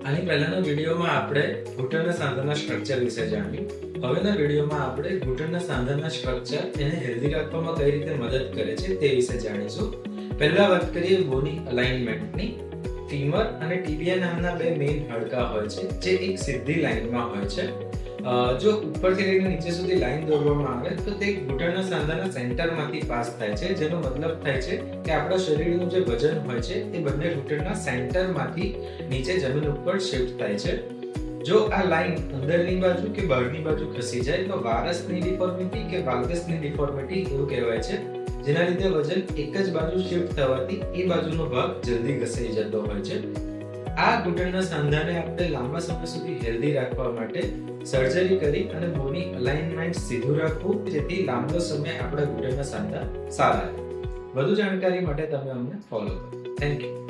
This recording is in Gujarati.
આની પહેલાના વિડીયોમાં આપણે ઘૂંટણના સાંધાના સ્ટ્રક્ચર વિશે જાણ્યું. હવેના વિડીયોમાં આપણે ઘૂંટણના સાંધાના સ્ટ્રક્ચર એને હેલ્ધી રાખવામાં કઈ રીતે મદદ કરે છે તે વિશે જાણીશું. પહેલા વાત કરીએ બોની અલાઇનમેન્ટની. ફીમર અને ટીબિયા નામના બે મેઇન હાડકાં હોય છે જે એક સીધી લાઇનમાં હોય છે. જો ઉપરથી લઈને નીચે સુધી લાઈન દોરવામાં આવે તો તે ઘૂંટણના સાંધાના સેન્ટરમાંથી પાસ થાય છે, જેનો મતલબ થાય છે કે આપણા શરીરનું જે વજન હોય છે એ બંને ઘૂંટણના સેન્ટરમાંથી નીચે જમીન ઉપર શિફ્ટ થાય છે. જો આ લાઈન અંદરની બાજુ કે બહારની બાજુ ખસી જાય તો વારસની ડિફોર્મિટી કે વાલ્ગસની ડિફોર્મિટી એવું કહેવાય છે, જેના લીધે વજન એક જ બાજુ શિફ્ટ થવાથી એ બાજુનો ભાગ જલ્દી ઘસાઈ જતો હોય છે. આ ઘૂંટણના સાંધાને આપણે લાંબા સમય સુધી હેલ્ધી રાખવા માટે સર્જરી કરી અને બોની અલાઇનમેન્ટ સીધું રાખવું, જેથી લાંબો સમય આપણા ઘૂંટણના સાંધા સારા રહે. વધુ જાણકારી માટે તમે અમને ફોલો કરો. Thank you.